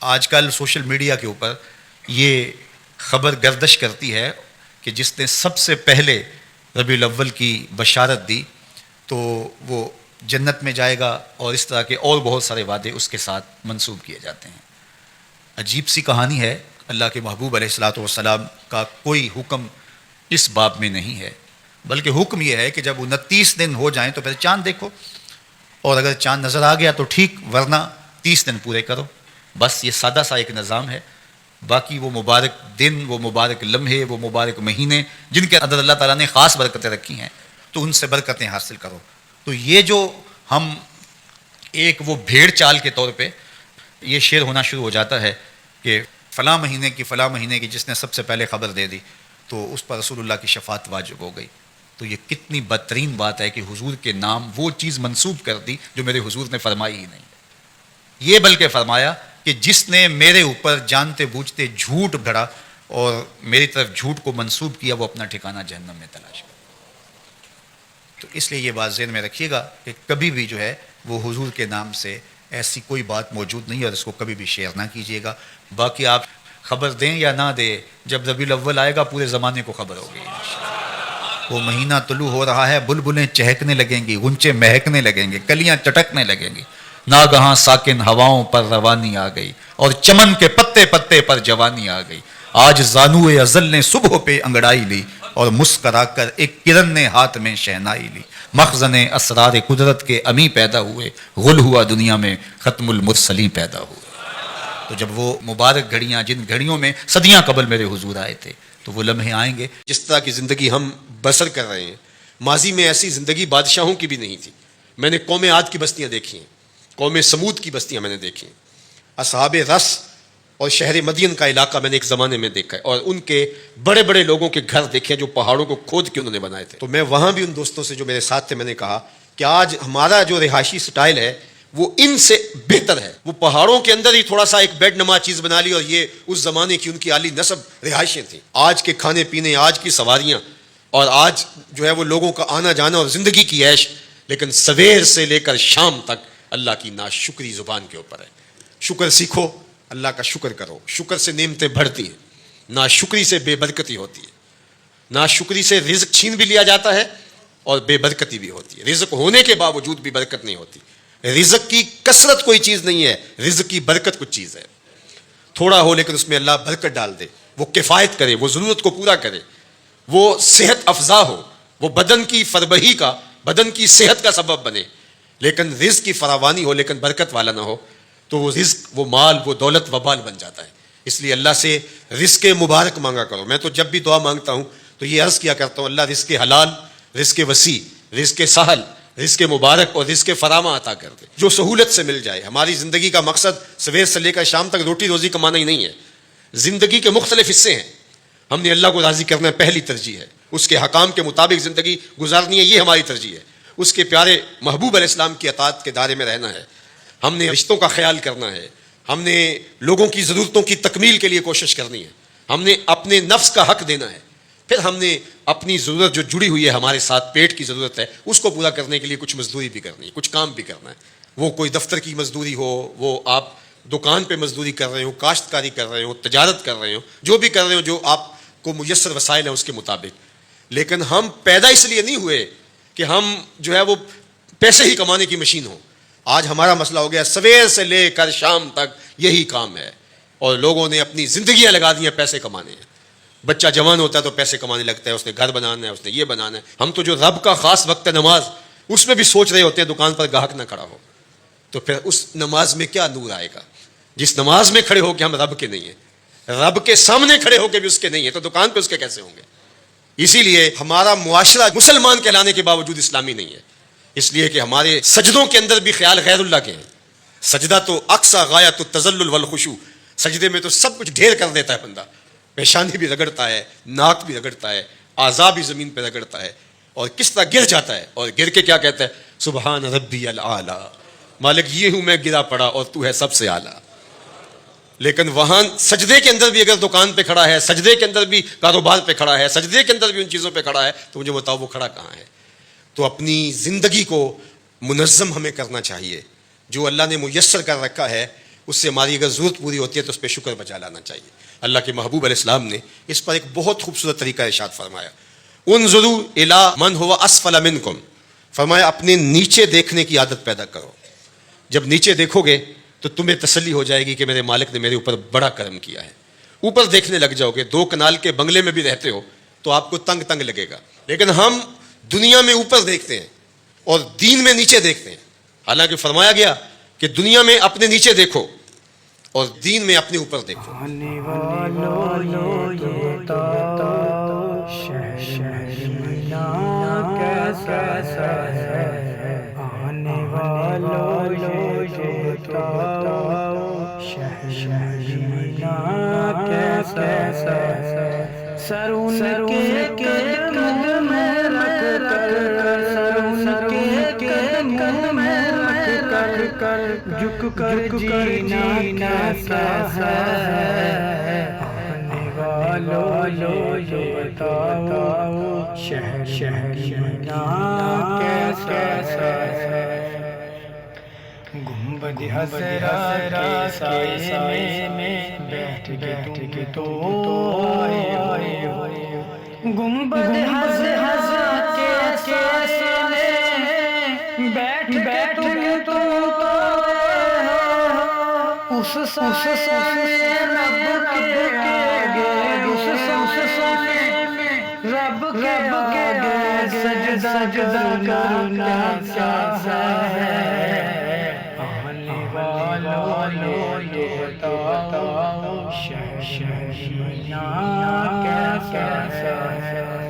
آج کل social media کے اوپر یہ خبر گردش کرتی ہے کہ جس نے سب سے پہلے ربیع الاول کی بشارت دی تو وہ جنت میں جائے گا، اور اس طرح کے اور بہت سارے وعدے اس کے ساتھ منسوب کیے جاتے ہیں۔ عجیب سی کہانی ہے، اللہ کے محبوب علیہ الصلوۃ والسلام کا کوئی حکم اس باب میں نہیں ہے، بلکہ حکم یہ ہے کہ جب 29 دن ہو جائیں تو پھر چاند دیکھو، اور اگر چاند نظر آ گیا تو ٹھیک، ورنہ 30 دن پورے کرو۔ بس یہ سادہ سا ایک نظام ہے۔ باقی وہ مبارک دن، وہ مبارک لمحے، وہ مبارک مہینے جن کے اندر اللہ تعالیٰ نے خاص برکتیں رکھی ہیں، تو ان سے برکتیں حاصل کرو۔ تو یہ جو ہم ایک وہ بھیڑ چال کے طور پہ یہ شعر ہونا شروع ہو جاتا ہے کہ فلاں مہینے کی جس نے سب سے پہلے خبر دے دی تو اس پر رسول اللہ کی شفاعت واجب ہو گئی، تو یہ کتنی بدترین بات ہے کہ حضور کے نام وہ چیز منسوب کر دی جو میرے حضور نے فرمائی ہی نہیں۔ یہ بلکہ فرمایا کہ جس نے میرے اوپر جانتے بوجھتے جھوٹ گھڑا اور میری طرف جھوٹ کو منسوب کیا، وہ اپنا ٹھکانہ جہنم میں تلاش کرے۔ تو اس لیے یہ بات ذہن میں رکھیے گا کہ کبھی بھی جو ہے وہ حضور کے نام سے ایسی کوئی بات موجود نہیں ہے، اور اس کو کبھی بھی شیئر نہ کیجیے گا۔ باقی آپ خبر دیں یا نہ دیں، جب ربیع الاول آئے گا پورے زمانے کو خبر ہوگی۔ وہ مہینہ طلوع ہو رہا ہے، بلبلیں چہکنے لگیں گی، غنچے مہکنے لگیں گے، کلیاں چٹکنے لگیں گی، ناگہاں ساکن ہواؤں پر روانی آ گئی، اور چمن کے پتے پتے پر جوانی آ گئی۔ آج زانوئے ازل نے صبح پہ انگڑائی لی، اور مسکرا کر ایک کرن نے ہاتھ میں شہنائی لی۔ مخزن اسرار قدرت کے امی پیدا ہوئے، غل ہوا دنیا میں ختم المرسلین پیدا ہوئے۔ تو جب وہ مبارک گھڑیاں، جن گھڑیوں میں صدیاں قبل میرے حضور آئے تھے، تو وہ لمحے آئیں گے۔ جس طرح کی زندگی ہم بسر کر رہے ہیں، ماضی میں ایسی زندگی بادشاہوں کی بھی نہیں تھی۔ میں نے قوم عاد کی بستیاں دیکھی ہیں، قوم سمود کی بستیاں میں نے دیکھی ہیں، اصحاب رس اور شہر مدین کا علاقہ میں نے ایک زمانے میں دیکھا ہے، اور ان کے بڑے بڑے لوگوں کے گھر دیکھے جو پہاڑوں کو کھود کے انہوں نے بنائے تھے۔ تو میں وہاں بھی ان دوستوں سے جو میرے ساتھ تھے، میں نے کہا کہ آج ہمارا جو رہائشی سٹائل ہے وہ ان سے بہتر ہے۔ وہ پہاڑوں کے اندر ہی تھوڑا سا ایک بیڈ نما چیز بنا لی، اور یہ اس زمانے کی ان کی عالی نسب رہائشیں تھیں۔ آج کے کھانے پینے، آج کی سواریاں، اور آج جو ہے وہ لوگوں کا آنا جانا اور زندگی کی عیش، لیکن سویر سے لے کر شام تک اللہ کی ناشکری زبان کے اوپر ہے۔ شکر سیکھو، اللہ کا شکر کرو، شکر سے نعمتیں بڑھتی ہیں، ناشکری سے بے برکتی ہوتی ہے۔ ناشکری سے رزق چھین بھی لیا جاتا ہے اور بے برکتی بھی ہوتی ہے۔ رزق ہونے کے باوجود بھی برکت نہیں ہوتی۔ رزق کی کثرت کوئی چیز نہیں ہے، رزق کی برکت کچھ چیز ہے۔ تھوڑا ہو لیکن اس میں اللہ برکت ڈال دے، وہ کفایت کرے، وہ ضرورت کو پورا کرے، وہ صحت افزا ہو، وہ بدن کی فربہی کا، بدن کی صحت کا سبب بنے۔ لیکن رزق کی فراوانی ہو لیکن برکت والا نہ ہو تو وہ رزق، وہ مال، وہ دولت وبال بن جاتا ہے۔ اس لیے اللہ سے رزق مبارک مانگا کرو۔ میں تو جب بھی دعا مانگتا ہوں تو یہ عرض کیا کرتا ہوں، اللہ رزق حلال، رزق وسیع، رزق سہل، رزق مبارک اور رزق فراما عطا کر دے، جو سہولت سے مل جائے۔ ہماری زندگی کا مقصد سویر سے لے کر شام تک روٹی روزی کمانا ہی نہیں ہے۔ زندگی کے مختلف حصے ہیں، ہم نے اللہ کو راضی کرنا پہلی ترجیح ہے، اس کے حکام کے مطابق زندگی گزارنی ہے، یہ ہماری ترجیح ہے۔ اس کے پیارے محبوب علیہ السلام کی اطاعت کے دائرے میں رہنا ہے، ہم نے رشتوں کا خیال کرنا ہے، ہم نے لوگوں کی ضرورتوں کی تکمیل کے لیے کوشش کرنی ہے، ہم نے اپنے نفس کا حق دینا ہے، پھر ہم نے اپنی ضرورت جو جڑی ہوئی ہے ہمارے ساتھ، پیٹ کی ضرورت ہے، اس کو پورا کرنے کے لیے کچھ مزدوری بھی کرنی ہے، کچھ کام بھی کرنا ہے۔ وہ کوئی دفتر کی مزدوری ہو، وہ آپ دکان پہ مزدوری کر رہے ہو، کاشتکاری کر رہے ہو، تجارت کر رہے ہو، جو بھی کر رہے ہو، جو آپ کو میسر وسائل ہیں اس کے مطابق۔ لیکن ہم پیدا اس لیے نہیں ہوئے کہ ہم جو ہے وہ پیسے ہی کمانے کی مشین ہوں۔ آج ہمارا مسئلہ ہو گیا سویر سے لے کر شام تک یہی کام ہے، اور لوگوں نے اپنی زندگیاں لگا دی ہیں پیسے کمانے ہیں۔ بچہ جوان ہوتا ہے تو پیسے کمانے لگتا ہے، اس نے گھر بنانا ہے، اس نے یہ بنانا ہے۔ ہم تو جو رب کا خاص وقت ہے نماز، اس میں بھی سوچ رہے ہوتے ہیں دکان پر گاہک نہ کھڑا ہو، تو پھر اس نماز میں کیا نور آئے گا؟ جس نماز میں کھڑے ہو کے ہم رب کے نہیں ہیں، رب کے سامنے کھڑے ہو کے بھی اس کے نہیں ہیں، تو دکان پہ اس کے کیسے ہوں گے؟ اسی لیے ہمارا معاشرہ مسلمان کہلانے کے باوجود اسلامی نہیں ہے، اس لیے کہ ہمارے سجدوں کے اندر بھی خیال غیر اللہ کے ہیں۔ سجدہ تو اقصی غایت التذلل والخشوع، سجدے میں تو سب کچھ ڈھیر کر دیتا ہے بندہ، پیشانی بھی رگڑتا ہے، ناک بھی رگڑتا ہے، اعضاء بھی زمین پہ رگڑتا ہے، اور کس طرح گر جاتا ہے، اور گر کے کیا کہتا ہے؟ سبحان ربی الاعلی، مالک یہ ہوں میں گرا پڑا اور تو ہے سب سے اعلیٰ۔ لیکن وہاں سجدے کے اندر بھی اگر دکان پہ کھڑا ہے، سجدے کے اندر بھی کاروبار پہ کھڑا ہے، سجدے کے اندر بھی ان چیزوں پہ کھڑا ہے، تو مجھے بتاؤ وہ کھڑا کہاں ہے؟ تو اپنی زندگی کو منظم ہمیں کرنا چاہیے، جو اللہ نے میسر کر رکھا ہے اس سے ہماری اگر ضرورت پوری ہوتی ہے تو اس پہ شکر بجا لانا چاہیے. اللہ کے محبوب علیہ السلام نے اس پر ایک بہت خوبصورت طریقہ ارشاد فرمایا. انظروا الی من هو اسفل منکم، فرمایا اپنے نیچے دیکھنے کی عادت پیدا کرو. جب نیچے دیکھو گے تو تمہیں تسلی ہو جائے گی کہ میرے مالک نے میرے اوپر بڑا کرم کیا ہے. اوپر دیکھنے لگ جاؤ گے، 2 کنال کے بنگلے میں بھی رہتے ہو تو آپ کو تنگ تنگ لگے گا. لیکن ہم دنیا میں اوپر دیکھتے ہیں اور دین میں نیچے دیکھتے ہیں. حالانکہ فرمایا گیا کہ دنیا میں اپنے نیچے دیکھو اور دین میں اپنے اوپر دیکھو. آنے والوں یہ بتاؤ شہر مدینہ کیسا ہے. آنے والوں یہ بتاؤ شہر مدینہ کیسا ہے. سر ان کے قدم میں رکھ کر، سر ان کے قدم میں رکھ کر جھک کر جینا کیسا ہے. آنے والوں یہ بتاؤ شہر مدینہ کیسا ہے. گنبد حضرا کے سائے میں بیٹھ کے تو آئے ہو. گنبد حضرا کے سائے میں بیٹھ کے تو اس سائے میں رب کے آگے، اس سائے میں رب کے آگے سجدہ کرنا کیسا ہے. آنے والوں یہ بتاؤ شہر مدینہ کیسا ہے.